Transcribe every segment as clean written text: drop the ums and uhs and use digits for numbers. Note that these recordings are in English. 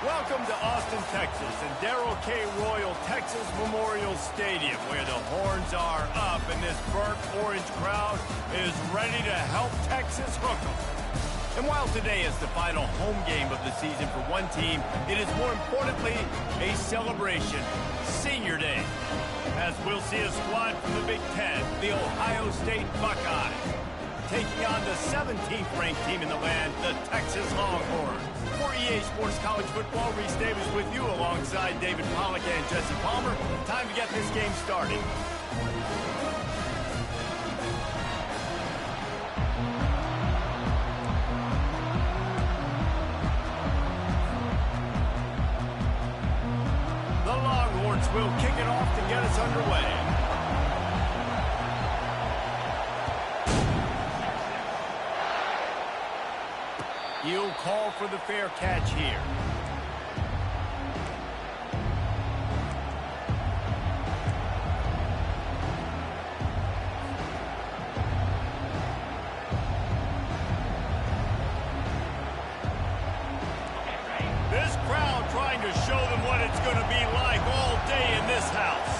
Welcome to Austin, Texas, and Darrell K. Royal Texas Memorial Stadium, where the horns are up and this burnt orange crowd is ready to help Texas hook 'em. And while today is the final home game of the season for one team, it is more importantly a celebration, Senior Day, as we'll see a squad from the Big Ten, the Ohio State Buckeyes, taking on the 17th-ranked team in the land, the Texas Longhorns. For EA Sports College Football, Reese Davis with you alongside David Pollack and Jesse Palmer. Time to get this game started. The Longhorns will kick it off to get us underway. He'll call for the fair catch here. This crowd trying to show them what it's going to be like all day in this house.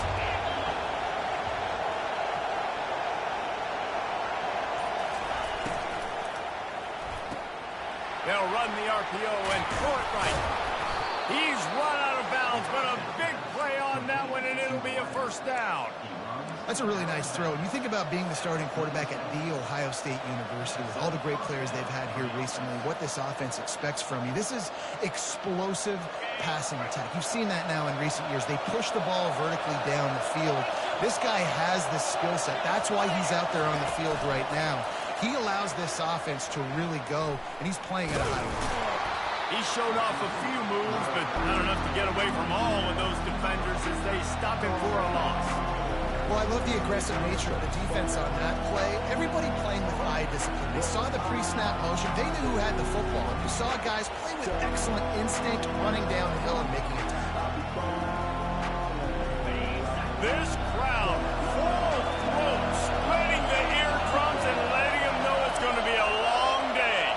They'll run the RPO and throw it right. He's run out of bounds, but a big play on that one, and it'll be a first down. That's a really nice throw. You think about being the starting quarterback at The Ohio State University with all the great players they've had here recently, what this offense expects from you. This is explosive passing attack. You've seen that now in recent years. They push the ball vertically down the field. This guy has the skill set. That's why he's out there on the field right now. He allows this offense to really go, and he's playing at a high level. He showed off a few moves, but not enough to get away from all of those defenders as they stop him for a loss. Well, I love the aggressive nature of the defense on that play. Everybody playing with eye discipline. They saw the pre-snap motion. They knew who had the football. You saw guys play with excellent instinct, running down the hill and making a tackle. This crowd, full throat, spreading the eardrums and letting them know it's going to be a long day.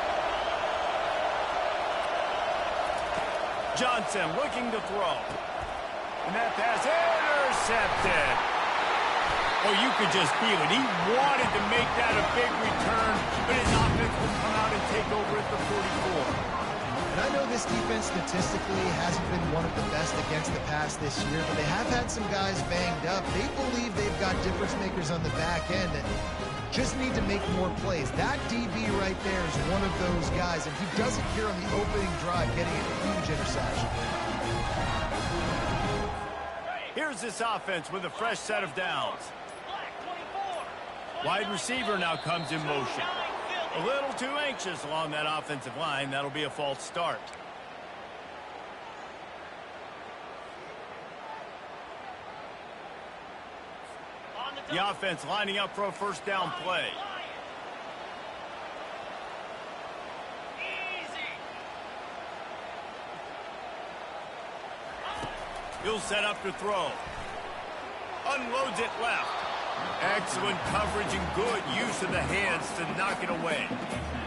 Johnson looking to throw. And that pass intercepted. Oh, you could just feel it. He wanted to make that a big return, but his offense will come out and take over at the 44. And I know this defense statistically hasn't been one of the best against the pass this year, but they have had some guys banged up. They believe they've got difference makers on the back end that just need to make more plays. That DB right there is one of those guys, and he does it here on the opening drive, getting a huge interception. Here's this offense with a fresh set of downs. Wide receiver now comes in motion. A little too anxious along that offensive line. That'll be a false start. The offense lining up for a first down play. He'll set up to throw. Unloads it left. Excellent coverage and good use of the hands to knock it away.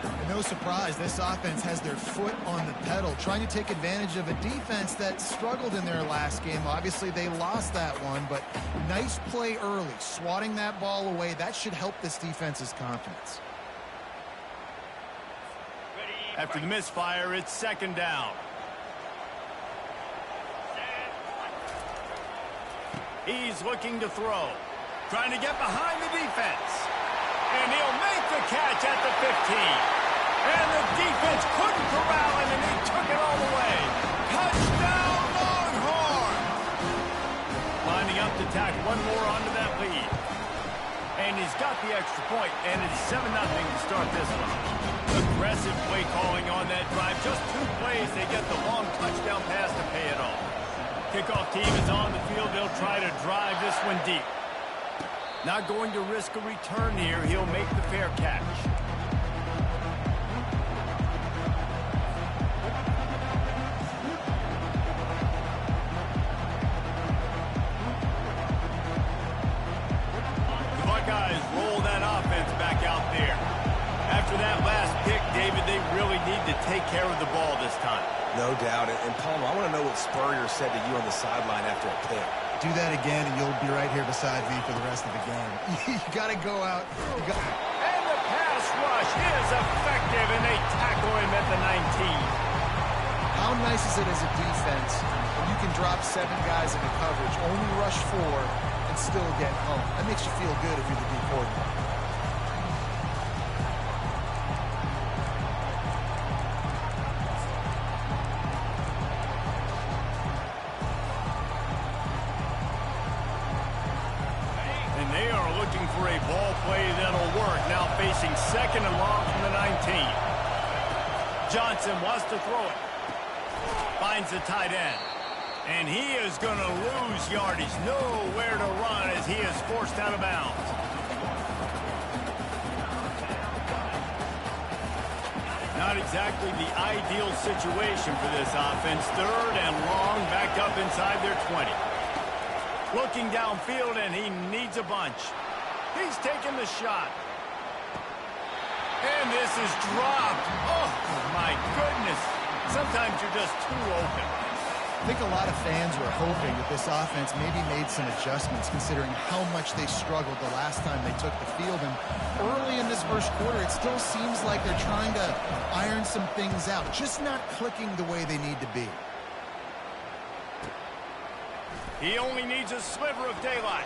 And no surprise, this offense has their foot on the pedal, trying to take advantage of a defense that struggled in their last game. Obviously, they lost that one, but nice play early, swatting that ball away. That should help this defense's confidence. After the misfire, it's second down. He's looking to throw. Trying to get behind the defense. And he'll make the catch at the 15. And the defense couldn't corral him, and he took it all the way. Touchdown, Longhorns! Lining up to tack one more onto that lead. And he's got the extra point, and it's 7-0 to start this one. Aggressive play calling on that drive. Just 2 plays, they get the long touchdown pass to pay it off. Kickoff team is on the field. They'll try to drive this one deep. Not going to risk a return here. He'll make the fair catch. The Buckeyes roll that offense back out there. After that last pick, David, they really need to take care of the ball this time. No doubt. And Palmer, I want to know what Spurrier said to you on the sideline after a pick. Do that again, and you'll be right here beside me for the rest of the game. You got to go out. And the pass rush is effective, and they tackle him at the 19. How nice is it as a defense when you can drop 7 guys into coverage, only rush 4, and still get home? That makes you feel good if you're the D coordinator. And they are looking for a ball play that'll work. Now facing 2nd and long from the 19. Johnson wants to throw it. Finds the tight end. And he is going to lose yardage. Nowhere to run as he is forced out of bounds. Not exactly the ideal situation for this offense. 3rd and long, back up inside their 20. Looking downfield, and he needs a bunch. He's taking the shot. And this is dropped. Oh, my goodness. Sometimes you're just too open. I think a lot of fans were hoping that this offense maybe made some adjustments considering how much they struggled the last time they took the field. And early in this first quarter, it still seems like they're trying to iron some things out, just not clicking the way they need to be. He only needs a sliver of daylight.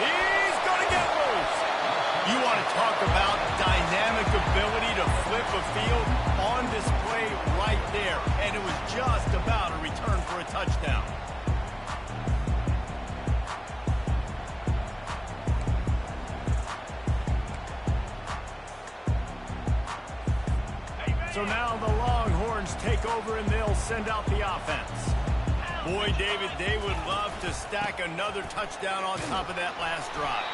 He's going to get loose. You want to talk about dynamic ability to flip a field on display right there. And it was just about a return for a touchdown. So now the Longhorns take over and they'll send out the offense. Boy, David, they would love to stack another touchdown on top of that last drive.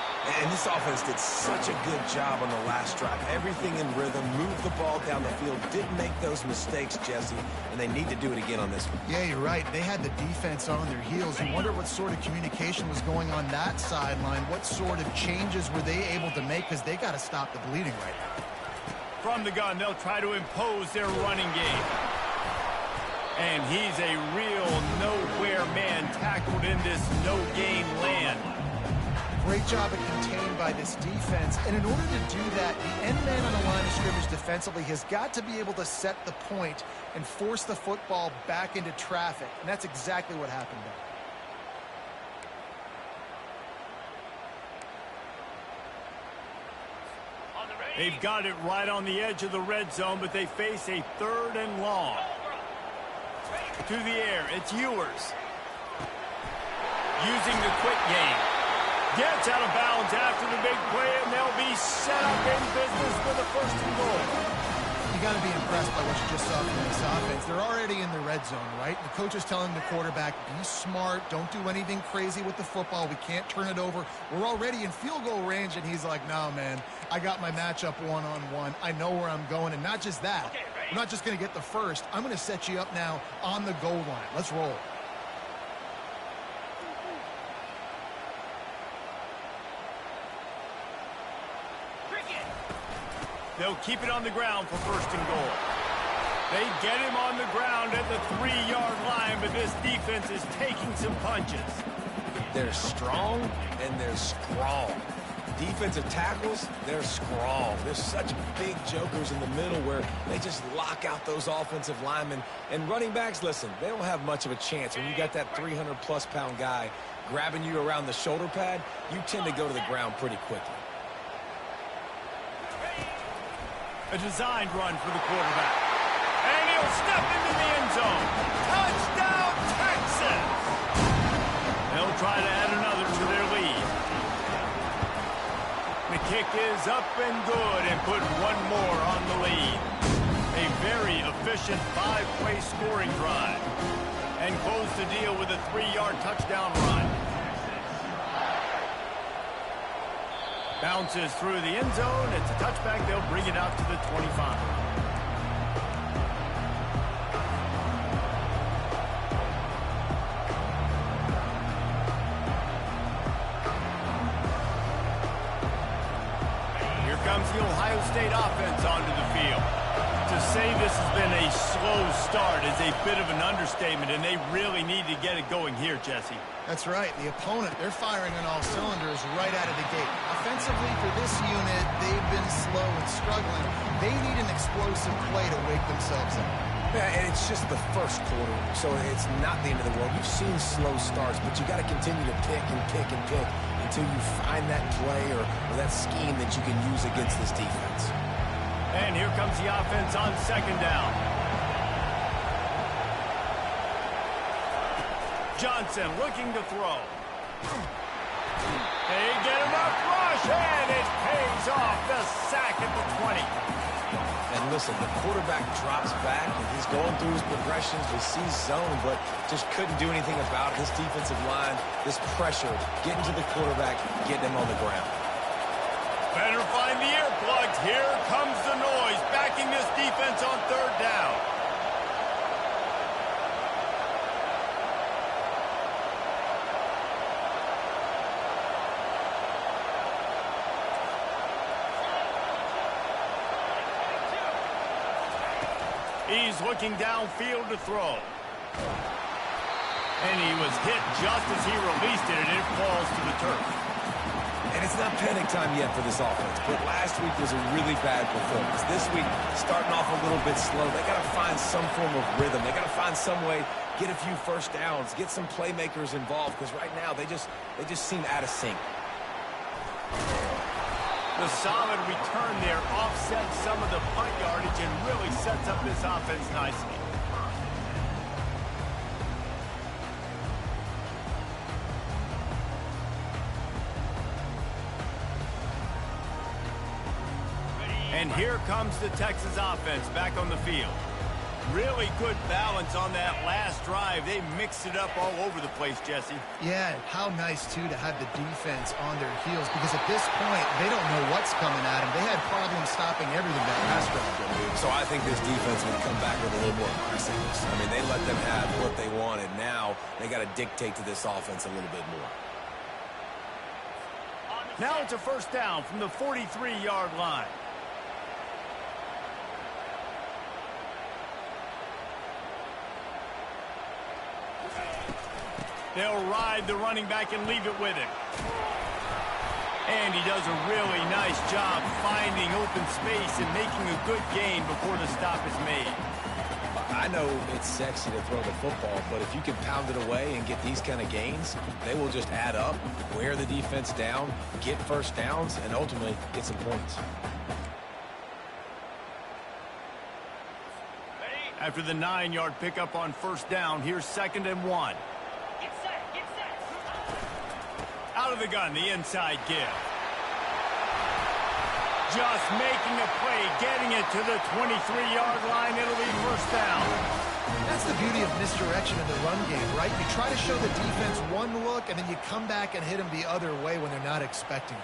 And this offense did such a good job on the last drive. Everything in rhythm, moved the ball down the field, didn't make those mistakes, Jesse, and they need to do it again on this one. Yeah, you're right. They had the defense on their heels. You wonder what sort of communication was going on that sideline. What sort of changes were they able to make? Because they got to stop the bleeding right now. From the gun, they'll try to impose their running game. And he's a real nowhere man tackled in this no-gain land. Great job at contained by this defense. And in order to do that, the end man on the line of scrimmage defensively has got to be able to set the point and force the football back into traffic. And that's exactly what happened there. They've got it right on the edge of the red zone, but they face a 3rd and long. To the air, it's Ewers. Using the quick game. Gets out of bounds after the big play, and they'll be set up in business for the 1st and goal. You got to be impressed by what you just saw from this offense. They're already in the red zone, right? The coach is telling the quarterback, be smart, don't do anything crazy with the football. We can't turn it over. We're already in field goal range, and he's like, no, man, I got my matchup one-on-one. I know where I'm going, and not just that. I'm not just going to get the first. I'm going to set you up now on the goal line. Let's roll. They'll keep it on the ground for 1st and goal. They get him on the ground at the 3-yard line, but this defense is taking some punches. They're strong and they're strong. Defensive tackles, they're strong. There's such big jokers in the middle where they just lock out those offensive linemen. And running backs, listen, they don't have much of a chance. When you got that 300-plus pound guy grabbing you around the shoulder pad, you tend to go to the ground pretty quickly. A designed run for the quarterback. And he'll step into the end zone. Touchdown, Texans! They'll try to add another to their lead. The kick is up and good and put one more on the lead. A very efficient 5-play scoring drive. And close the deal with a 3-yard touchdown run. Bounces through the end zone. It's a touchback. They'll bring it out to the 25. Here comes the Ohio State offense onto the field. To say this has been a slow start is a bit of an understatement, and they really need to get it going here, Jesse. That's right. The opponent, they're firing on all cylinders right out of the gate. Offensively, for this unit, they've been slow and struggling. They need an explosive play to wake themselves up. Yeah, and it's just the first quarter, so it's not the end of the world. You've seen slow starts, but you got to continue to pick and pick and pick until you find that play or that scheme that you can use against this defense. And here comes the offense on second down. Johnson looking to throw. They get enough rush, and it pays off. The sack at the 20. And listen, the quarterback drops back, and he's going through his progressions. We see zone, but just couldn't do anything about it. This defensive line, this pressure, getting to the quarterback, getting him on the ground. Better find the earplugs. Here comes the noise, backing this defense on third down. He's looking downfield to throw. And he was hit just as he released it, and it falls to the turf. And it's not panic time yet for this offense, but last week was a really bad performance. This week, starting off a little bit slow. They got to find some form of rhythm. They got to find some way, get a few first downs, get some playmakers involved, because right now they just seem out of sync. The solid return there offsets some of the punt yardage and really sets up this offense nicely. And here comes the Texas offense back on the field. Really good balance on that last drive. They mixed it up all over the place, Jesse. Yeah, how nice, too, to have the defense on their heels, because at this point, they don't know what's coming at them. They had problems stopping everything that pass rush. So I think this defense would come back with a little more aggressiveness. I mean, they let them have what they wanted. Now they got to dictate to this offense a little bit more. Now it's a first down from the 43-yard line. They'll ride the running back and leave it with him. And he does a really nice job finding open space and making a good gain before the stop is made. I know it's sexy to throw the football, but if you can pound it away and get these kind of gains, they will just add up, wear the defense down, get first downs, and ultimately get some points. After the 9-yard pickup on first down, here's 2nd and 1. Out of the gun, the inside give. Just making a play, getting it to the 23-yard line. It'll be first down. That's the beauty of misdirection in the run game, right? You try to show the defense one look, and then you come back and hit them the other way when they're not expecting it.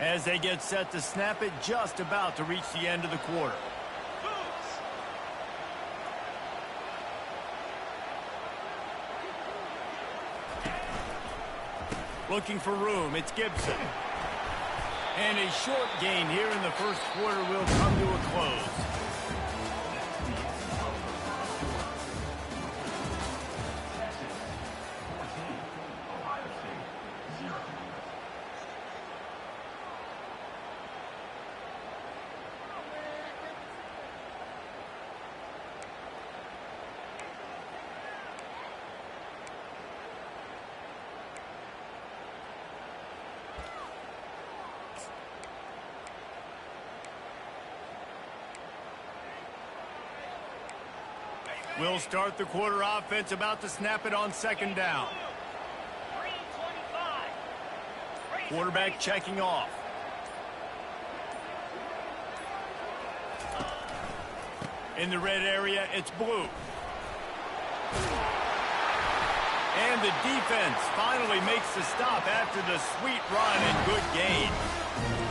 As they get set to snap it, just about to reach the end of the quarter. Looking for room, it's Gibson. And a short gain here in the first quarter will come to a close. We'll start the quarter offense, about to snap it on 2nd down. Quarterback checking off. In the red area, it's blue. And the defense finally makes the stop after the sweet run and good gain.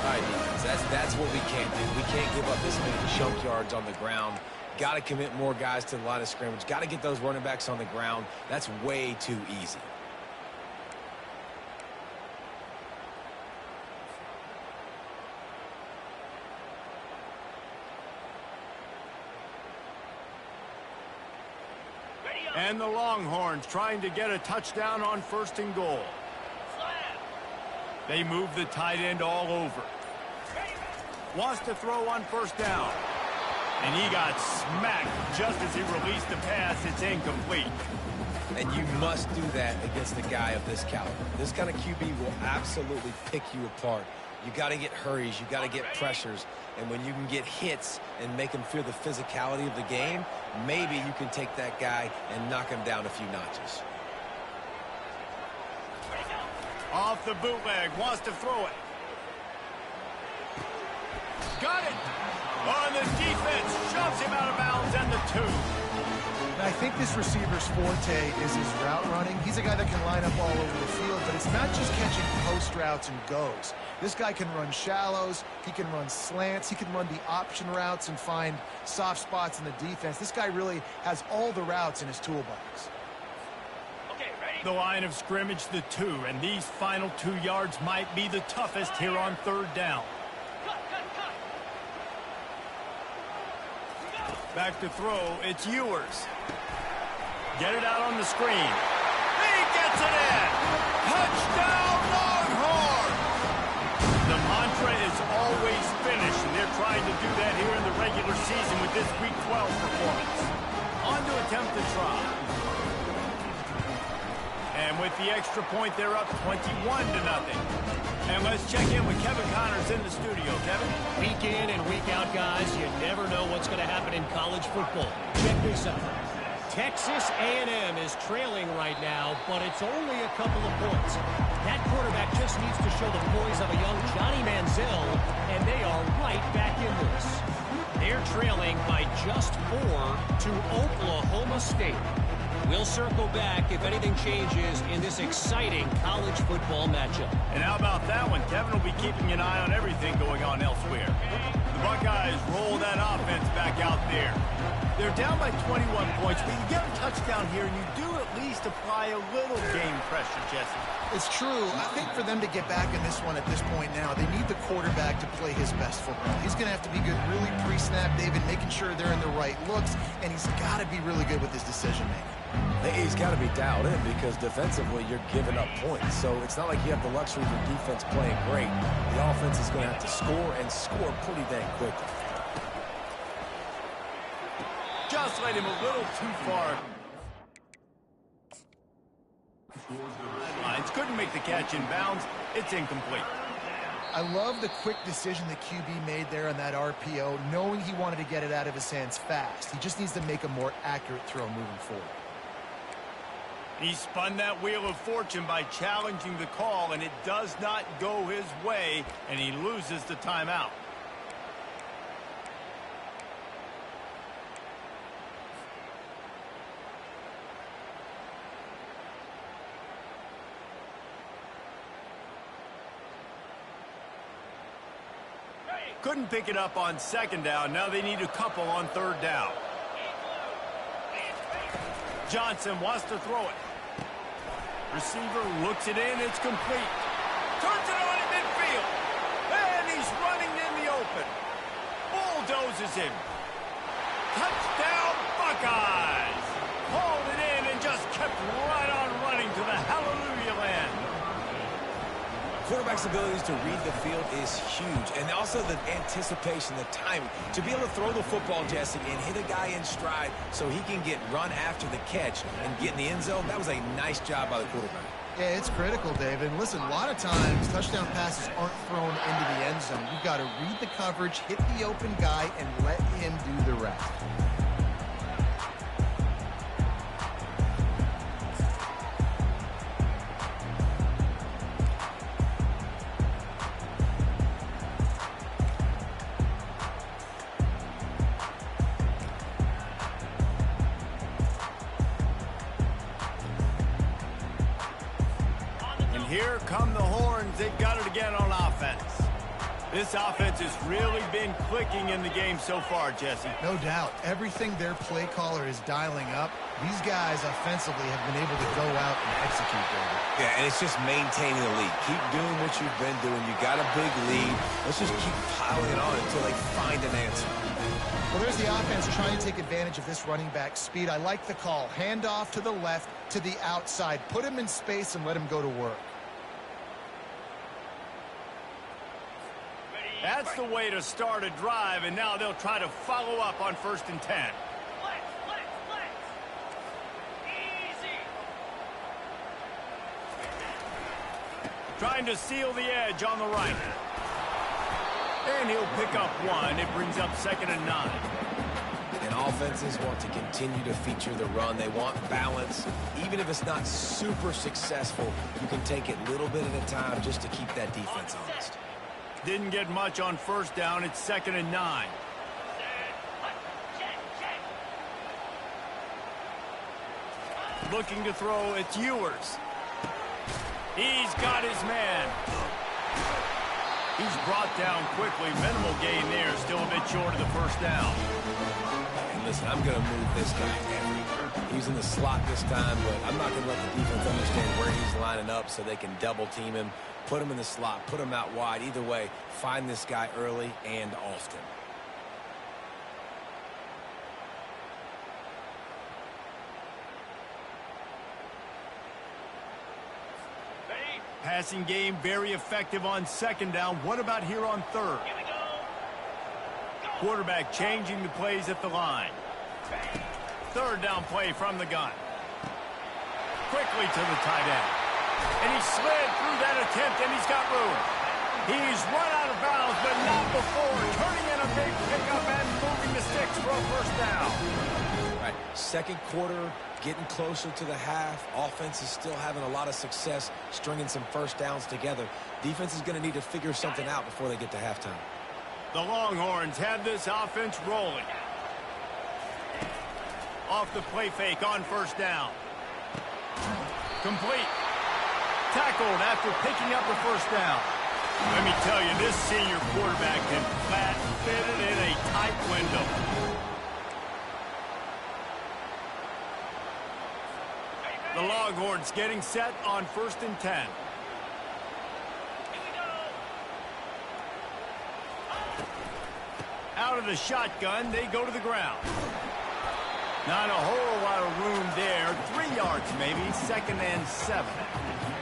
All right, defense, that's what we can't do. We can't give up this many chunk yards on the ground. Got to commit more guys to the line of scrimmage. Got to get those running backs on the ground. That's way too easy. And the Longhorns trying to get a touchdown on 1st and goal. They move the tight end all over. Wants to throw on 1st down. And he got smacked just as he released the pass. It's incomplete. And you must do that against a guy of this caliber. This kind of QB will absolutely pick you apart. You got to get hurries. You got to get pressures. And when you can get hits and make him feel the physicality of the game, maybe you can take that guy and knock him down a few notches. Off the bootleg. Wants to throw it. Got it. On the defense. Shoves him out of bounds and the 2. And I think this receiver's forte is his route running. He's a guy that can line up all over the field, but it's not just catching post routes and goes. This guy can run shallows, he can run slants, he can run the option routes and find soft spots in the defense. This guy really has all the routes in his toolbox. Okay, ready? The line of scrimmage, the 2, and these final 2 yards might be the toughest here on 3rd down. Back to throw, it's Ewers. Get it out on the screen. He gets it in! Touchdown, Longhorn! The mantra is always finish, and they're trying to do that here in the regular season with this Week 12 performance. On to attempt the try. And with the extra point, they're up 21-0. And let's check in with Kevin Connors in the studio. Kevin? Week in and week out, guys, you never know what's going to happen in college football. Check this out. Texas A&M is trailing right now, but it's only a couple of points. That quarterback just needs to show the poise of a young Johnny Manziel, and they are right back in this. They're trailing by just 4 to Oklahoma State. We'll circle back if anything changes in this exciting college football matchup. And how about that one? Kevin will be keeping an eye on everything going on elsewhere. The Buckeyes roll that offense back out there. They're down by 21 points, but you get a touchdown here, and you do at least apply a little game pressure, Jesse. It's true. I think for them to get back in this one at this point now, they need the quarterback to play his best football. He's going to have to be good really pre-snap, David, making sure they're in the right looks, and he's got to be really good with his decision-making. He's got to be dialed in because defensively you're giving up points. So it's not like you have the luxury of your defense playing great. The offense is going to have to score and score pretty dang quickly. Just let him a little too far. Lines couldn't make the catch in bounds. It's incomplete. I love the quick decision the QB made there on that RPO, knowing he wanted to get it out of his hands fast. He just needs to make a more accurate throw moving forward. He spun that wheel of fortune by challenging the call, and it does not go his way, and he loses the timeout. Couldn't pick it up on 2nd down. Now they need a couple on 3rd down. Johnson wants to throw it. Receiver looks it in. It's complete. Turns it on in midfield. And he's running in the open. Bulldozes him. Touchdown, Buckeyes. Hauled it in and just kept right on running to the hallelujah land. Quarterback's abilities to read the field is huge, and also the anticipation, the timing. To be able to throw the football, Jesse, and hit a guy in stride so he can get run after the catch and get in the end zone, that was a nice job by the quarterback. Yeah, it's critical, David. And listen, a lot of times touchdown passes aren't thrown into the end zone. You've got to read the coverage, hit the open guy, and let him do the rest. Here come the Horns. They've got it again on offense. This offense has really been clicking in the game so far, Jesse. No doubt. Everything their play caller is dialing up, these guys offensively have been able to go out and execute, David. Yeah, and it's just maintaining the lead. Keep doing what you've been doing. You got a big lead. Let's just keep piling it on until they find an answer. Well, there's the offense trying to take advantage of this running back speed. I like the call. Hand off to the left, to the outside. Put him in space and let him go to work. That's the way to start a drive, and now they'll try to follow up on 1st and 10. Easy. Trying to seal the edge on the right. And he'll pick up one. It brings up 2nd and 9. And offenses want to continue to feature the run. They want balance. Even if it's not super successful, you can take it little bit at a time just to keep that defense honest. Didn't get much on 1st down. It's 2nd and 9. Looking to throw, it's Ewers. He's got his man. He's brought down quickly. Minimal gain there. Still a bit short of the 1st down. And listen, I'm going to move this guy everywhere. He's in the slot this time, but I'm not going to let the defense understand where he's lining up so they can double team him, put him in the slot, put him out wide. Either way, find this guy early and often. Passing game very effective on 2nd down. What about here on 3rd? Quarterback changing the plays at the line. 3rd down play from the gun. Quickly to the tight end. And he slid through that attempt, and he's got room. He's run out of bounds, but not before turning in a big pickup and moving the sticks for a 1st down. All right, 2nd quarter, getting closer to the half. Offense is still having a lot of success stringing some 1st downs together. Defense is going to need to figure something out before they get to halftime. The Longhorns have this offense rolling. Off the play fake on 1st down. Complete. Tackled after picking up the 1st down. Let me tell you, this senior quarterback can flat fit it in a tight window. The Longhorns getting set on 1st and 10. Out of the shotgun, they go to the ground. Not a whole lot of room there. 3 yards maybe, 2nd and 7.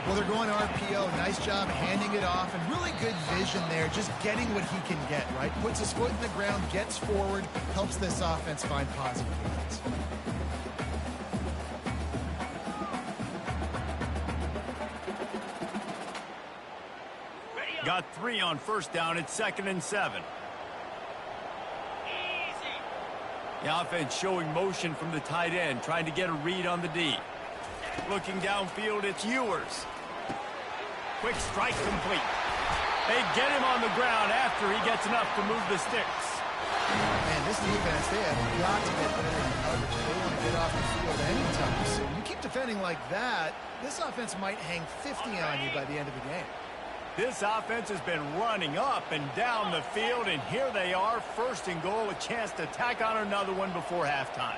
Well, they're going RPO. Nice job handing it off, and really good vision there, just getting what he can get, right? Puts his foot in the ground, gets forward, helps this offense find positive points. Got 3 on 1st down. It's 2nd and 7. The offense showing motion from the tight end, trying to get a read on the D. Looking downfield, it's Ewers. Quick strike complete. They get him on the ground after he gets enough to move the sticks. Man, this defense, they have got to get better in coverage. They want to get off the field anytime soon. You keep defending like that, this offense might hang 50 on you by the end of the game. This offense has been running up and down the field, and here they are, 1st and goal, a chance to tack on another one before halftime.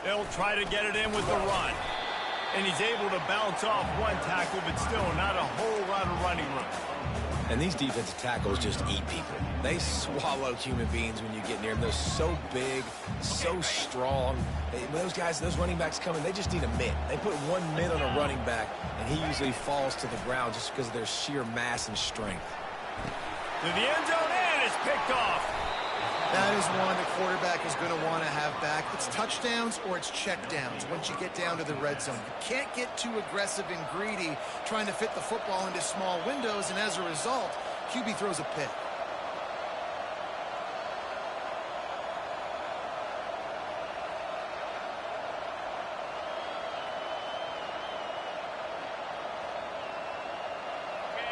They'll try to get it in with the run. And he's able to bounce off one tackle, but still not a whole lot of running room. And these defensive tackles just eat people. They swallow human beings when you get near them. They're so big, so strong. Those guys, those running backs coming, they just need a mitt. They put 1 mitt on a running back, and he usually falls to the ground just because of their sheer mass and strength. To the end zone, and it's picked off. That is one the quarterback is going to want to have back. It's touchdowns or it's checkdowns once you get down to the red zone. You can't get too aggressive and greedy trying to fit the football into small windows, and as a result, QB throws a pick.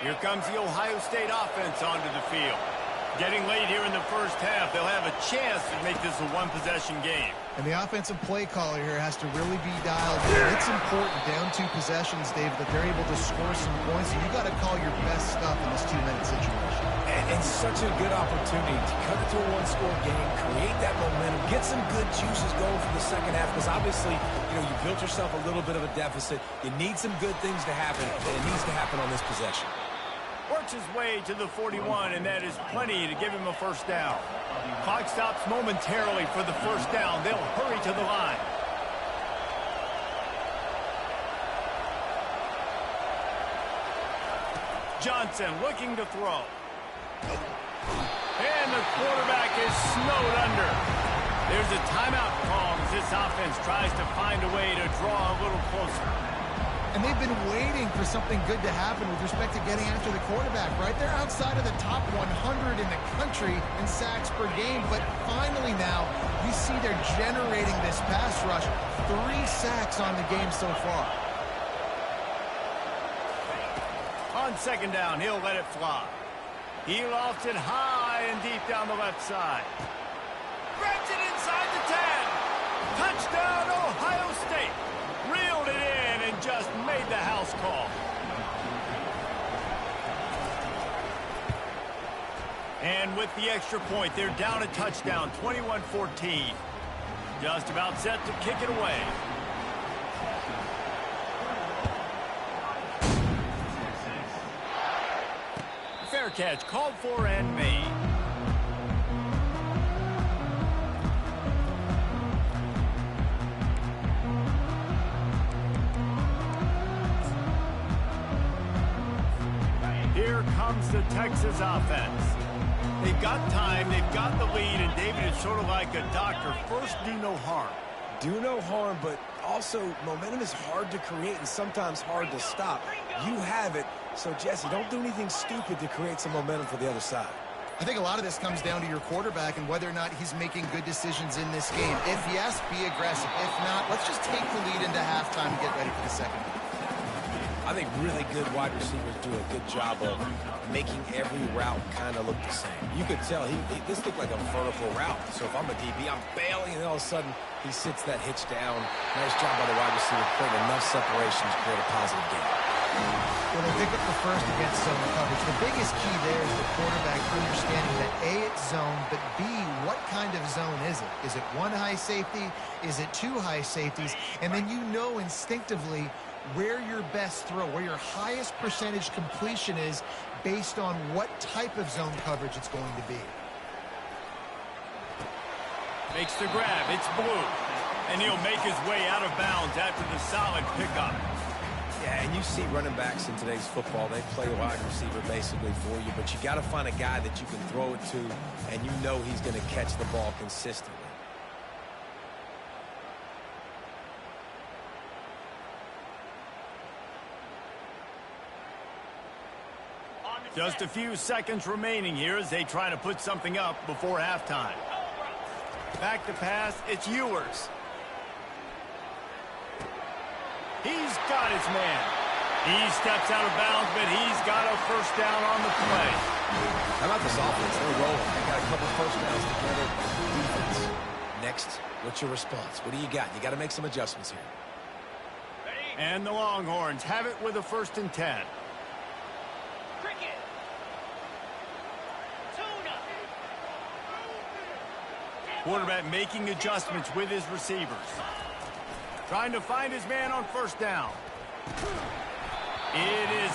Here comes the Ohio State offense onto the field. Getting late here in the first half, they'll have a chance to make this a one-possession game. And the offensive play caller here has to really be dialed in. It's important down 2 possessions, David, that they're able to score some points. So you got to call your best stuff in this 2-minute situation. And such a good opportunity to cut it to a one-score game, create that momentum, get some good juices going for the second half, because obviously, you built yourself a little bit of a deficit. You need some good things to happen, and it needs to happen on this possession. Works his way to the 41, and that is plenty to give him a first down. Clock stops momentarily for the first down. They'll hurry to the line. Johnson looking to throw. And the quarterback is snowed under. There's a timeout call as this offense tries to find a way to draw a little closer. And they've been waiting for something good to happen with respect to getting after the quarterback, right? They're outside of the top 100 in the country in sacks per game, but finally now you see they're generating this pass rush. 3 sacks on the game so far. On second down, he'll let it fly. He lofts it high and deep down the left side. Grabs it inside the 10. Touchdown, Ohio State. Reeled it in and just made the house call. And with the extra point, they're down a touchdown, 21-14. Just about set to kick it away. Fair catch, called for and made. Here comes the Texas offense. They've got time, they've got the lead, and David is sort of like a doctor. First, do no harm. Do no harm, but also momentum is hard to create and sometimes hard to stop. You have it, so Jesse, don't do anything stupid to create some momentum for the other side. I think a lot of this comes down to your quarterback and whether or not he's making good decisions in this game. If yes, be aggressive. If not, let's just take the lead into halftime and get ready for the second half. I think really good wide receivers do a good job of making every route kind of look the same. You could tell this looked like a vertical route. So if I'm a DB, I'm bailing, and all of a sudden he sits that hitch down. Nice job by the wide receiver, creating enough separation to create a positive game. Well, they pick up the first against zone coverage. The biggest key there is the quarterback understanding that A, it's zone, but B, what kind of zone is it? Is it 1 high safety? Is it 2 high safeties? And then you know instinctively where your best throw, where your highest percentage completion is based on what type of zone coverage it's going to be. Makes the grab. It's Blue. And he'll make his way out of bounds after the solid pickup. Yeah, and you see running backs in today's football, they play wide receiver basically for you, but you got to find a guy that you can throw it to, and you know he's going to catch the ball consistently. Just a few seconds remaining here as they try to put something up before halftime. Back to pass, it's Ewers. He's got his man. He steps out of bounds, but he's got a first down on the play. How about this offense? They're rolling. They got a couple first downs together. Defense. Next, what's your response? What do you got? You got to make some adjustments here. And the Longhorns have it with a 1st and 10. Quarterback making adjustments with his receivers. Trying to find his man on first down. It is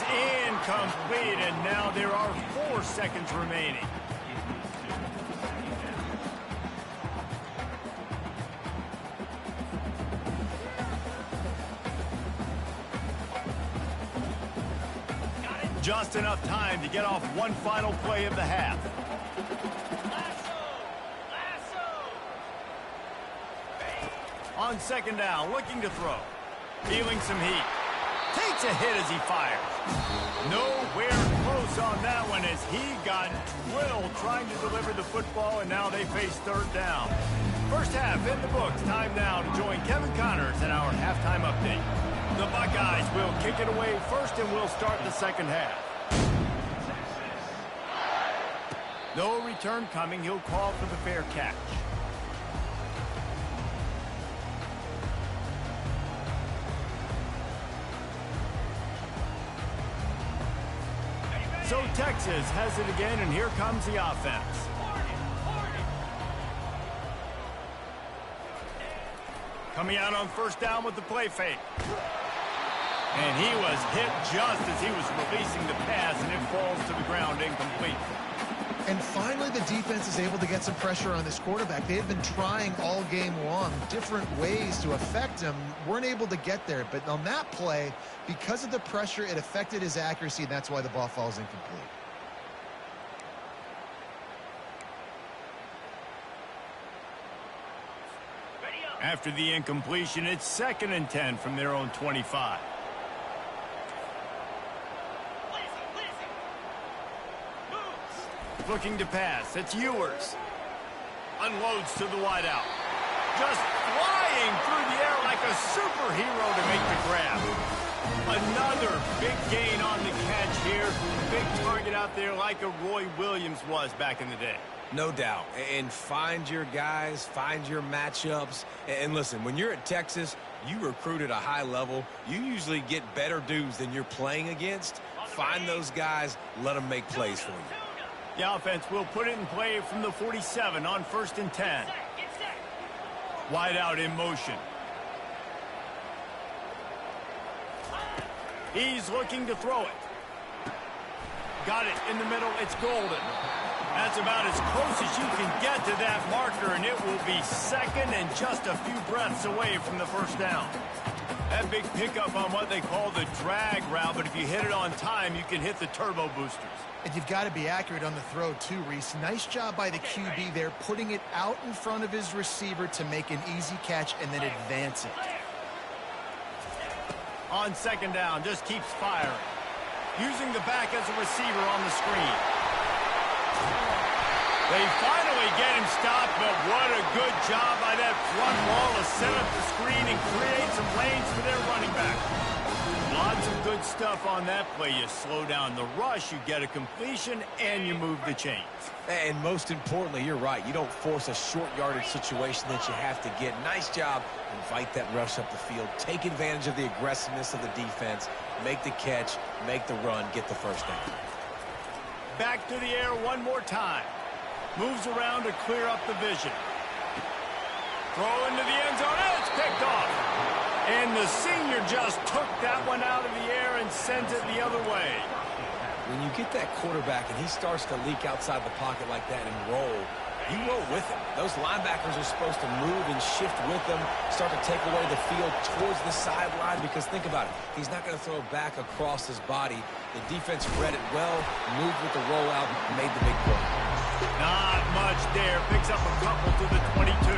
incomplete, and now there are 4 seconds remaining. Just enough time to get off one final play of the half. On second down, looking to throw. Feeling some heat. Takes a hit as he fires. Nowhere close on that one as he got drilled trying to deliver the football, and now they face 3rd down. First half in the books. Time now to join Kevin Connors in our halftime update. The Buckeyes will kick it away first, and we'll start the second half. No return coming. He'll call for the fair catch. So Texas has it again, and here comes the offense. Coming out on first down with the play fake. And he was hit just as he was releasing the pass, and it falls to the ground incomplete. And finally, the defense is able to get some pressure on this quarterback. They had been trying all game long different ways to affect him. Weren't able to get there. But on that play, because of the pressure, it affected his accuracy, and that's why the ball falls incomplete. After the incompletion, it's 2nd and 10 from their own 25. Looking to pass. It's Ewers. Unloads to the wideout. Just flying through the air like a superhero to make the grab. Another big gain on the catch here. Big target out there like a Roy Williams was back in the day. No doubt. And find your guys, find your matchups. And listen, when you're at Texas, you recruit at a high level. You usually get better dudes than you're playing against. Find those guys, let them make plays for you. The offense will put it in play from the 47 on 1st and 10. Wide out in motion. He's looking to throw it. Got it in the middle. It's Golden. That's about as close as you can get to that marker, and it will be 2nd and just a few breaths away from the first down. That big pickup on what they call the drag route, but if you hit it on time, you can hit the turbo boosters. And you've got to be accurate on the throw, too, Reese. Nice job by the QB there, putting it out in front of his receiver to make an easy catch and then advance it. On 2nd down, just keeps firing. Using the back as a receiver on the screen. They finally get him stopped, but what a good job by that front wall to set up the screen and create some lanes for their running back. Lots of good stuff on that play. You slow down the rush, you get a completion, and you move the chains. And most importantly, you're right. You don't force a short yardage situation that you have to get. Nice job. Invite that rush up the field. Take advantage of the aggressiveness of the defense. Make the catch, make the run, get the first down. Back to the air one more time. Moves around to clear up the vision. Throw into the end zone, and it's picked off. And the senior just took that one out of the air and sends it the other way. When you get that quarterback and he starts to leak outside the pocket like that and roll, you roll with him. Those linebackers are supposed to move and shift with him, start to take away the field towards the sideline, because think about it. He's not going to throw back across his body. The defense read it well, moved with the rollout, made the big play. Not much there. Picks up a couple to the 22.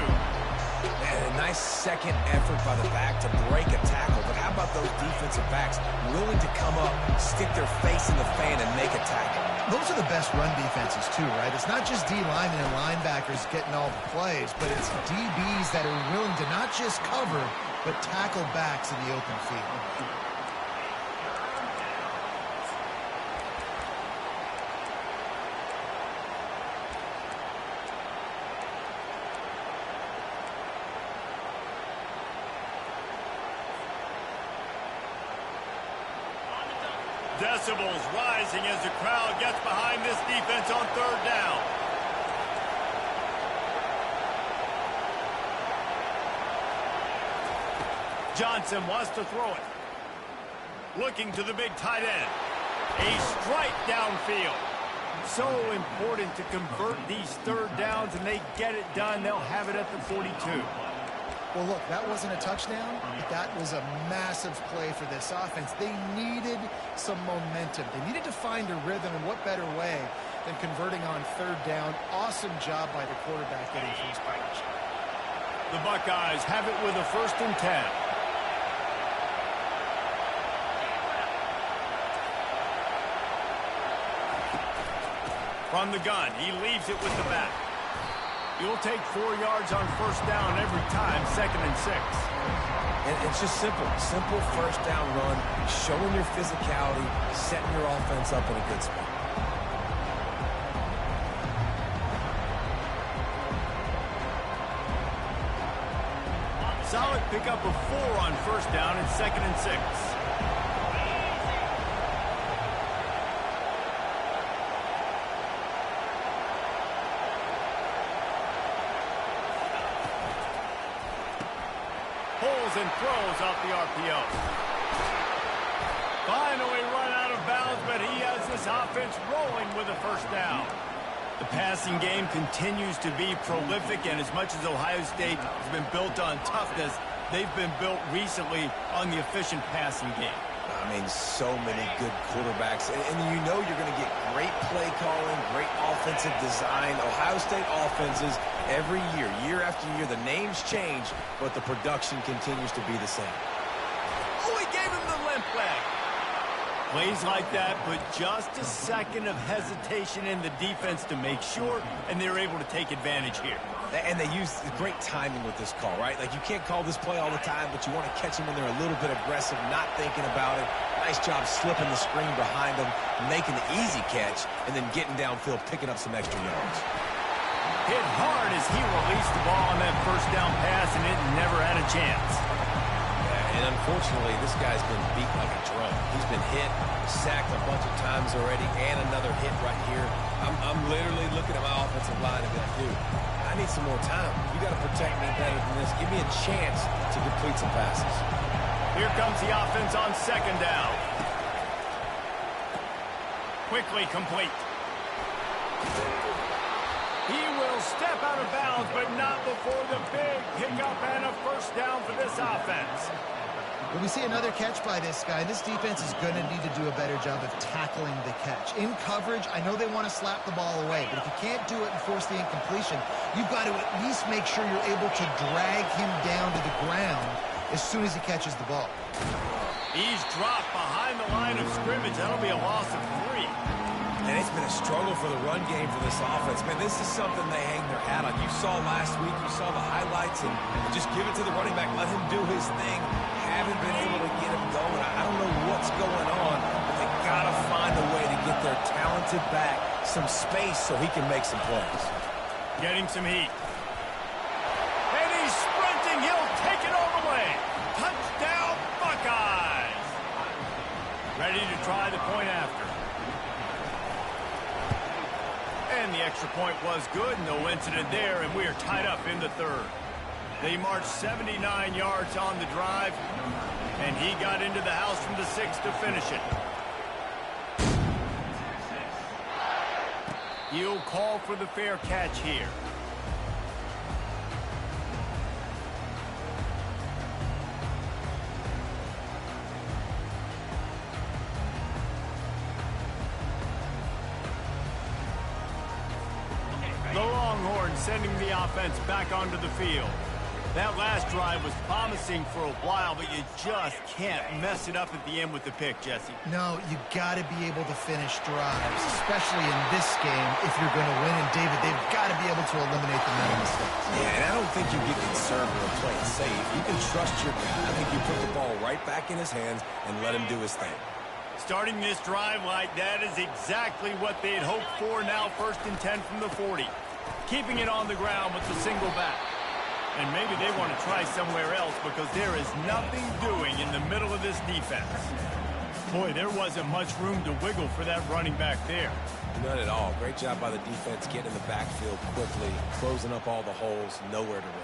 And a nice second effort by the back to break a tackle. But how about those defensive backs willing to come up, stick their face in the fan, and make a tackle? Those are the best run defenses, too, right? It's not just D linemen and linebackers getting all the plays, but it's DBs that are willing to not just cover, but tackle backs in the open field. Decibels rising as the crowd gets behind this defense on 3rd down. Johnson wants to throw it. Looking to the big tight end. A strike downfield. So important to convert these 3rd downs, and they get it done. They'll have it at the 42. Well, look, that wasn't a touchdown, but that was a massive play for this offense. They needed some momentum. They needed to find a rhythm, and what better way than converting on 3rd down. Awesome job by the quarterback getting first position. The Buckeyes have it with a 1st and 10. From the gun, he leaves it with the back. You'll take 4 yards on 1st down every time, 2nd and 6. And it's just simple. Simple 1st down run, showing your physicality, setting your offense up in a good spot. solid pickup of 4 on first down and 2nd and 6. Pulls and throws off the RPO. Finally run out of bounds, but he has this offense rolling with a first down. The passing game continues to be prolific, and as much as Ohio State has been built on toughness, they've been built recently on the efficient passing game. I mean, so many good quarterbacks, and you know you're going to get great play calling, great offensive design. Ohio State offenses every year, year after year, the names change, but the production continues to be the same. Oh, he gave him the limp leg. Plays like that, but just a second of hesitation in the defense to make sure, and they're able to take advantage here. And they use great timing with this call, right? Like, you can't call this play all the time, but you want to catch them when they're a little bit aggressive, not thinking about it. Nice job slipping the screen behind them, making the easy catch, and then getting downfield, picking up some extra yards. Hit hard as he released the ball on that first down pass, and it never had a chance. And unfortunately, this guy's been beat like a drum. He's been hit, sacked a bunch of times already, and another hit right here. I'm literally looking at my offensive line and be like, dude, I need some more time. You got to protect me better than this. Give me a chance to complete some passes. Here comes the offense on 2nd down. Quickly complete. He will step out of bounds, but not before the big pickup and a first down for this offense. When we see another catch by this guy, this defense is going to need to do a better job of tackling the catch. In coverage, I know they want to slap the ball away, but if you can't do it and force the incompletion, you've got to at least make sure you're able to drag him down to the ground as soon as he catches the ball. He's dropped behind the line of scrimmage. That'll be a loss of 3. And it's been a struggle for the run game for this offense. Man, this is something they hang their hat on. You saw last week, you saw the highlights, and just give it to the running back. Let him do his thing. Haven't been able to get him going. I don't know what's going on, but they got to find a way to get their talented back some space so he can make some plays. Getting some heat. And he's sprinting. He'll take it all the way. Touchdown, Buckeyes. Ready to try the point after. And the extra point was good. No incident there, and we are tied up in the 3rd. They marched 79 yards on the drive, and he got into the house from the 6 to finish it. He'll call for the fair catch here. The Longhorns sending the offense back onto the field. That last drive was promising for a while, but you just can't mess it up at the end with the pick, Jesse. No, you got to be able to finish drives, especially in this game if you're going to win. And, David, they've got to be able to eliminate the mental mistakes. Yeah, and I don't think you get conservative or play it safe. You can trust your guy. I think you put the ball right back in his hands and let him do his thing. Starting this drive like that is exactly what they had hoped for. Now 1st and 10 from the 40. Keeping it on the ground with the single back. And maybe they want to try somewhere else because there is nothing doing in the middle of this defense. Boy, there wasn't much room to wiggle for that running back there. None at all. Great job by the defense getting in the backfield quickly, closing up all the holes, nowhere to run.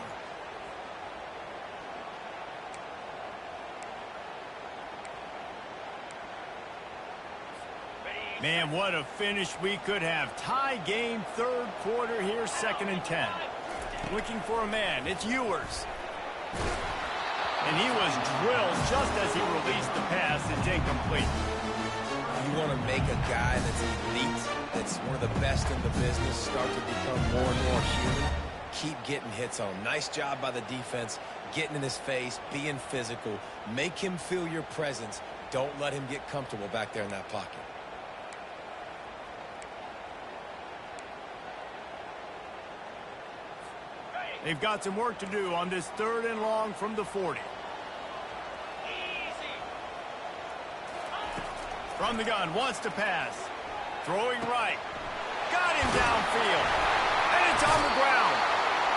Man, what a finish we could have. Tie game, 3rd quarter here, 2nd and 10. Looking for a man. It's Ewers. And he was drilled just as he released the pass. It's incomplete. You want to make a guy that's elite, that's one of the best in the business, start to become more and more human. Keep getting hits on him. Nice job by the defense, getting in his face, being physical. Make him feel your presence. Don't let him get comfortable back there in that pocket. They've got some work to do on this 3rd and long from the 40. From the gun, wants to pass. Throwing right. Got him downfield. And it's on the ground.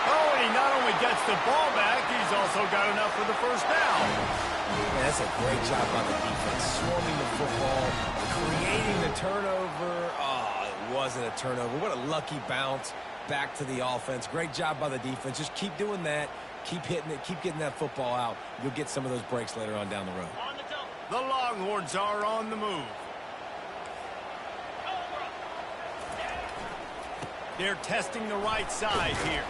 Oh, and he not only gets the ball back, he's also got enough for the first down. Yeah, that's a great job by the defense. Swarming the football, creating the turnover. Oh, it wasn't a turnover. What a lucky bounce back to the offense. Great job by the defense. Just keep doing that. Keep hitting it. Keep getting that football out. You'll get some of those breaks later on down the road. The Longhorns are on the move. They're testing the right side here.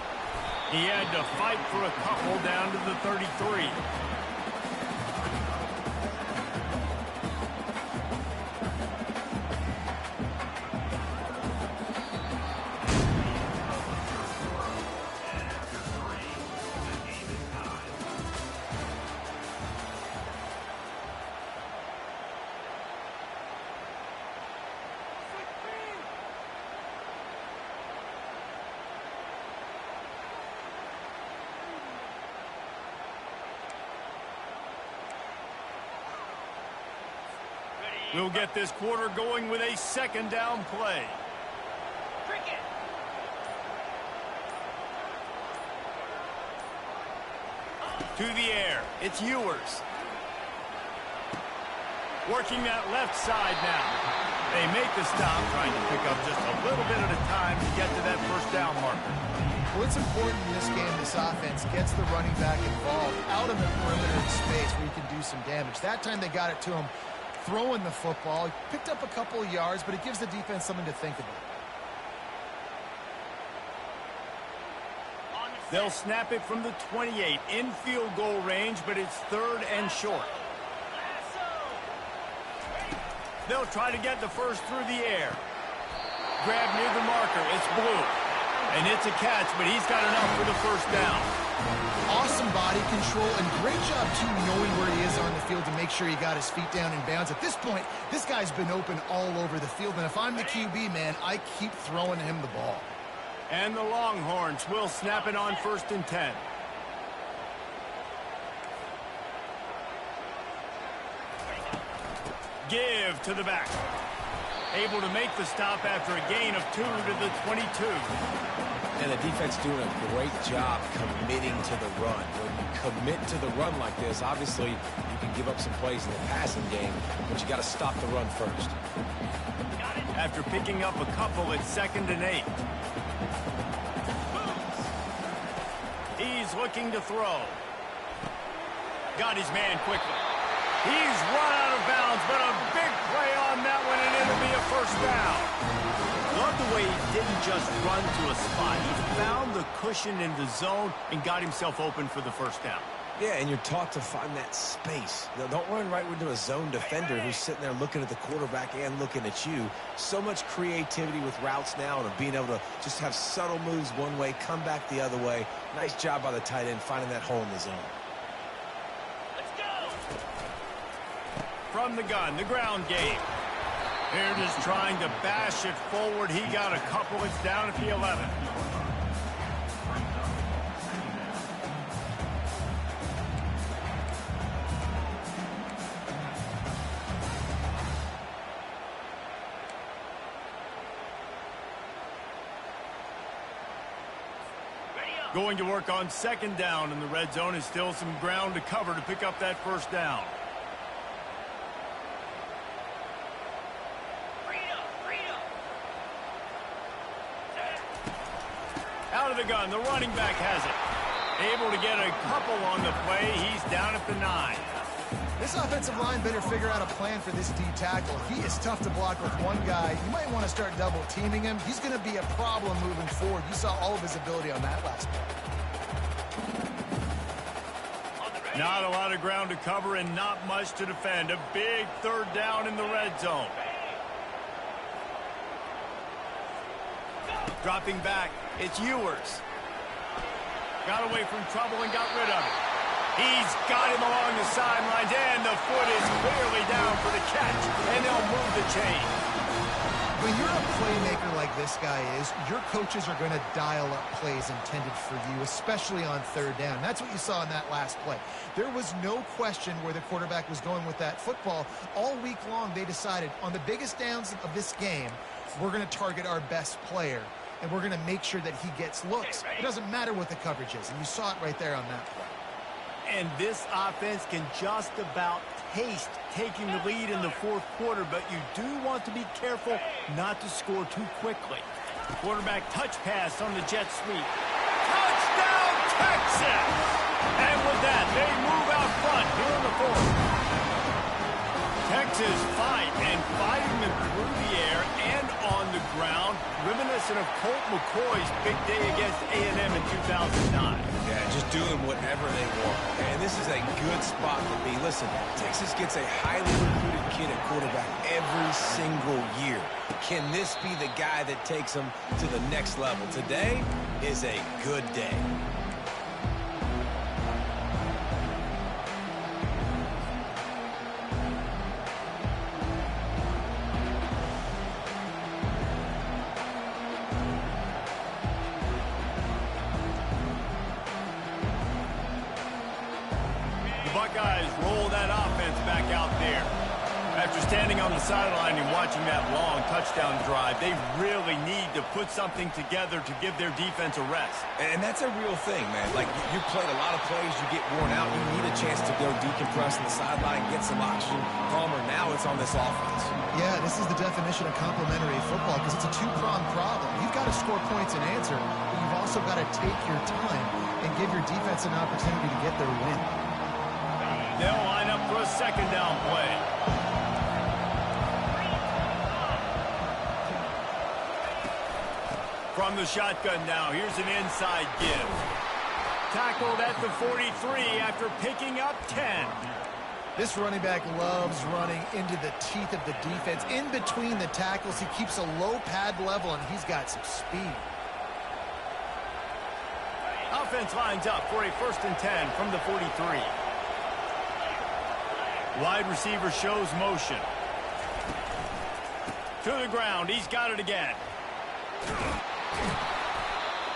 He had to fight for a couple down to the 33. We'll get this quarter going with a second down play. To the air. It's Ewers. Working that left side now. They make the stop, trying to pick up just a little bit at a time to get to that first down marker. Well, it's important in this game, this offense gets the running back involved out of the perimeter in space where you can do some damage. That time they got it to him throwing the football. He picked up a couple of yards, but it gives the defense something to think about. They'll snap it from the 28 in field goal range, but it's third and short. They'll try to get the first through the air. Grab near the marker. It's Blue. And it's a catch, but he's got enough for the first down. Awesome body control and great job, too, knowing where he is on the field to make sure he got his feet down in bounds. At this point, this guy's been open all over the field, and if I'm the QB, man, I keep throwing him the ball. And the Longhorns will snap it on 1st and 10. Give to the back. Able to make the stop after a gain of 2 to the 22. And the defense doing a great job committing to the run. When you commit to the run like this, obviously you can give up some plays in the passing game, but you got to stop the run first. After picking up a couple, it's 2nd and 8. He's looking to throw. Got his man quickly. He's run out of bounds, but a big play on that one, and it'll be a first down. Love the way he didn't just run to a spot. He found the cushion in the zone and got himself open for the first down. Yeah, and you're taught to find that space. Now, don't run right into a zone defender who's sitting there looking at the quarterback and looking at you. So much creativity with routes now and being able to just have subtle moves one way, come back the other way. Nice job by the tight end finding that hole in the zone. From the gun, the ground game. They're just trying to bash it forward. He got a couple. It's down at the 11. Going to work on 2nd down in the red zone. Is still some ground to cover to pick up that first down. Out of the gun, the running back has it. Able to get a couple on the play. He's down at the 9. This offensive line better figure out a plan for this D tackle. He is tough to block with one guy. You might want to start double teaming him. He's going to be a problem moving forward. You saw all of his ability on that last play. Not a lot of ground to cover and not much to defend. A big 3rd down in the red zone. Dropping back, it's Ewers. Got away from trouble and got rid of it. He's got him along the sidelines, and the foot is clearly down for the catch, and they'll move the chain. When you're a playmaker like this guy is, your coaches are going to dial up plays intended for you, especially on 3rd down. That's what you saw in that last play. There was no question where the quarterback was going with that football. All week long, they decided on the biggest downs of this game, we're going to target our best player, and we're going to make sure that he gets looks. It doesn't matter what the coverage is, and you saw it right there on that play. And this offense can just about taste taking the lead in the fourth quarter, but you do want to be careful not to score too quickly. Quarterback touch pass on the jet sweep. Touchdown, Texas! And with that, they move out front here in the fourth. Texas fighting through the air and on the ground, reminiscent of Colt McCoy's big day against A&M in 2009. Yeah, just doing whatever they want. And this is a good spot to be. Listen, Texas gets a highly recruited kid at quarterback every single year. Can this be the guy that takes them to the next level? Today is a good day. Buckeyes roll that offense back out there. After standing on the sideline and watching that long touchdown drive, they really need to put something together to give their defense a rest. And that's a real thing, man. Like, you played a lot of plays, you get worn out, you need a chance to go decompress on the sideline, get some oxygen. Palmer, now it's on this offense. Yeah, this is the definition of complementary football because it's a two-pronged problem. You've got to score points and answer, but you've also got to take your time and give your defense an opportunity to get their win. They'll line up for a second down play. From the shotgun now, here's an inside give. Tackled at the 43 after picking up 10. This running back loves running into the teeth of the defense. In between the tackles, he keeps a low pad level, and he's got some speed. Offense lines up for a 1st and 10 from the 43. Wide receiver shows motion. To the ground. He's got it again.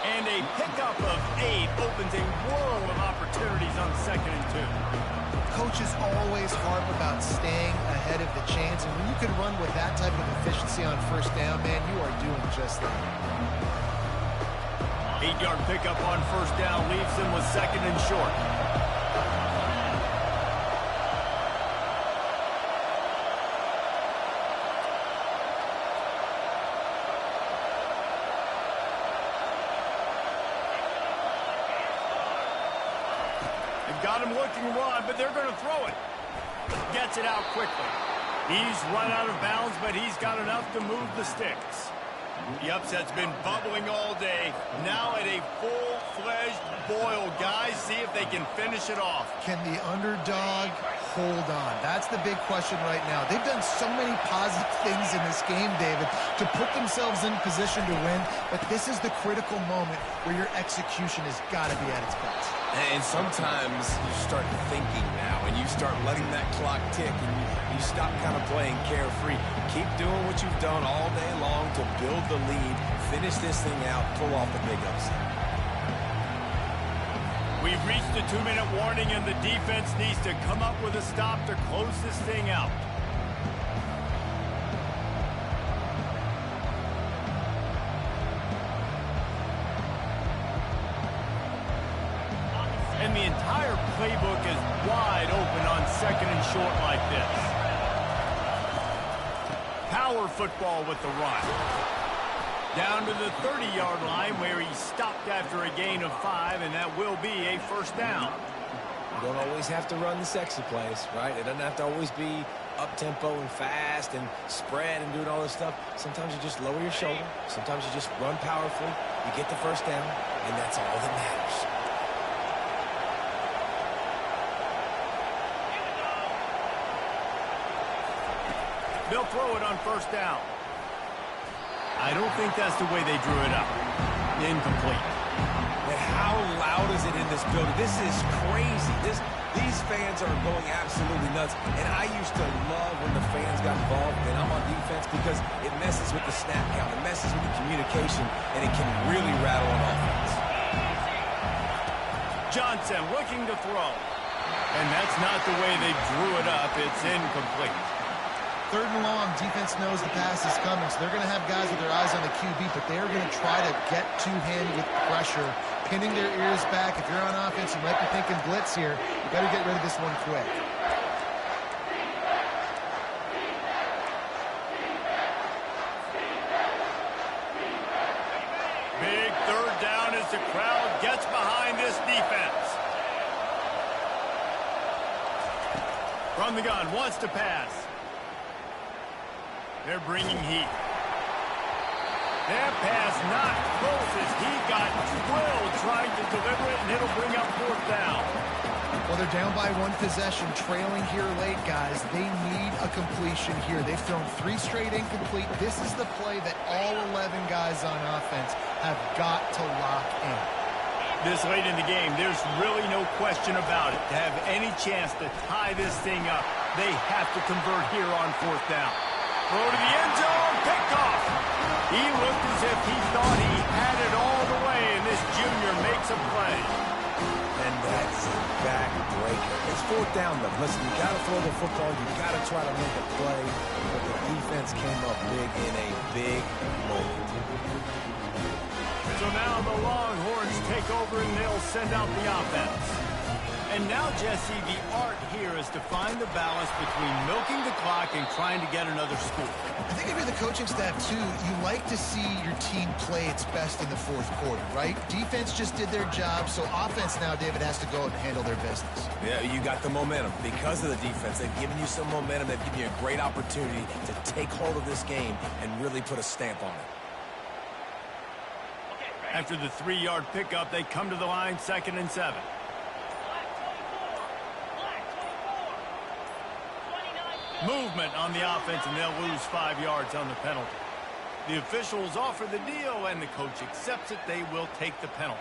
And a pickup of 8 opens a world of opportunities on 2nd and 2. Coaches always harp about staying ahead of the chains, and when you can run with that type of efficiency on 1st down, man, you are doing just that. 8-yard pickup on 1st down leaves them with 2nd and short. Got him looking to run, but they're going to throw it. Gets it out quickly. He's run out of bounds, but he's got enough to move the sticks. The upset's been bubbling all day. Now at a full-fledged boil. Guys, see if they can finish it off. Can the underdog hold on? That's the big question right now. They've done so many positive things in this game, David, to put themselves in position to win, but this is the critical moment where your execution has got to be at its best. And sometimes you start thinking now, and you start letting that clock tick, and you stop kind of playing carefree. Keep doing what you've done all day long to build the lead, finish this thing out, pull off the big upset. We've reached the 2-minute warning, and the defense needs to come up with a stop to close this thing out. And the entire playbook is wide open on 2nd and short like this. Power football with the run. Down to the 30-yard line where he stopped after a gain of 5, and that will be a 1st down. You don't always have to run the sexy plays, right? It doesn't have to always be up-tempo and fast and spread and doing all this stuff. Sometimes you just lower your shoulder. Sometimes you just run powerfully. You get the 1st down, and that's all that matters. They'll throw it on 1st down. I don't think that's the way they drew it up. Incomplete. And how loud is it in this building? This is crazy. These fans are going absolutely nuts. And I used to love when the fans got involved, and I'm on defense, because it messes with the snap count. It messes with the communication, and it can really rattle an offense. Johnson looking to throw. And that's not the way they drew it up. It's incomplete. 3rd and long, defense knows the pass is coming, so they're going to have guys with their eyes on the QB, but they're going to try to get to him with pressure pinning their ears back. If you're on offense, you might be thinking blitz here. You better get rid of this one quick. Big third down as the crowd gets behind this defense. From the gun, wants to pass. They're bringing heat. That pass not close as he got drilled trying to deliver it, and it'll bring up fourth down. Well, they're down by one possession, trailing here late, guys. They need a completion here. They've thrown 3 straight incomplete. This is the play that all 11 guys on offense have got to lock in. This late in the game, there's really no question about it. To have any chance to tie this thing up, they have to convert here on fourth down. Throw to the end zone, picked off. He looked as if he thought he had it all the way, and this junior makes a play. And that's a backbreaker. It's fourth down, though. Listen, you got to throw the football. You got to try to make a play. But the defense came up big in a big moment. So now the Longhorns take over, and they'll send out the offense. And now, Jesse, the art here is to find the balance between milking the clock and trying to get another score. I think if you're the coaching staff, too, you like to see your team play its best in the fourth quarter, right? Defense just did their job, so offense now, David, has to go and handle their business. Yeah, you got the momentum. Because of the defense, they've given you some momentum. They've given you a great opportunity to take hold of this game and really put a stamp on it. After the 3-yard pickup, they come to the line, 2nd and 7. Movement on the offense, and they'll lose 5 yards on the penalty. The officials offer the deal, and the coach accepts it. They will take the penalty.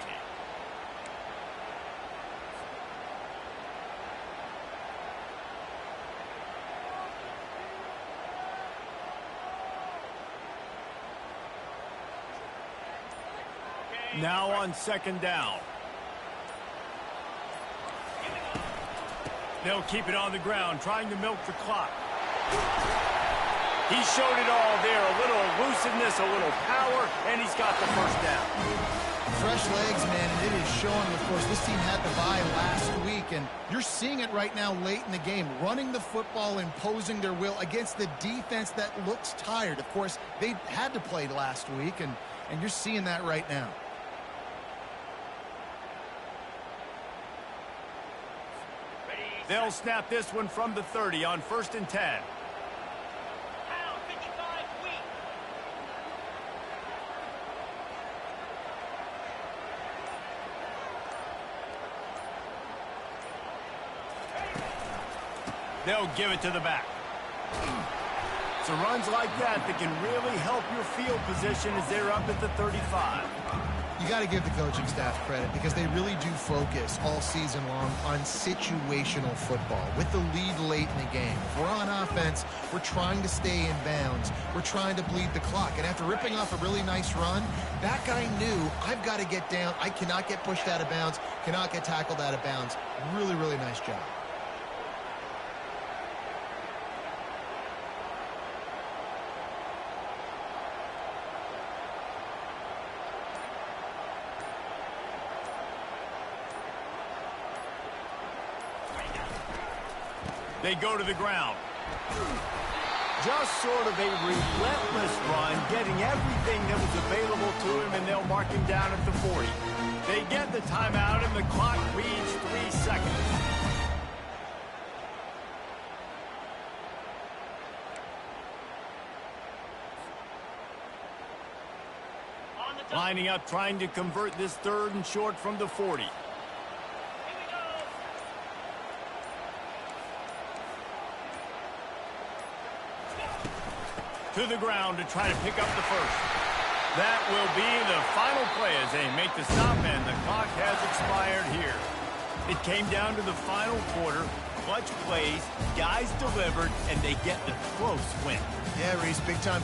Now on 2nd down. They'll keep it on the ground, trying to milk the clock. He showed it all there. A little elusiveness, a little power, and he's got the first down. Fresh legs, man, and it is showing. Of course, this team had the bye last week, and you're seeing it right now late in the game. Running the football, imposing their will against the defense that looks tired. Of course, they had to play last week, and you're seeing that right now. They'll snap this one from the 30 on 1st and 10. They'll give it to the back. So runs like that can really help your field position as they're up at the 35. You got to give the coaching staff credit because they really do focus all season long on situational football with the lead late in the game. If we're on offense, we're trying to stay in bounds. We're trying to bleed the clock. And after ripping off a really nice run, that guy knew I've got to get down. I cannot get pushed out of bounds, cannot get tackled out of bounds. Really, really nice job. They go to the ground. Just sort of a relentless run, getting everything that was available to him, and they'll mark him down at the 40. They get the timeout, and the clock reads 3 seconds. Lining up, trying to convert this 3rd and short from the 40. To the ground to try to pick up the first. That will be the final play as they make the stop, and the clock has expired here. It came down to the final quarter. Clutch plays, guys delivered, and they get a close win. Yeah, Reese, big time.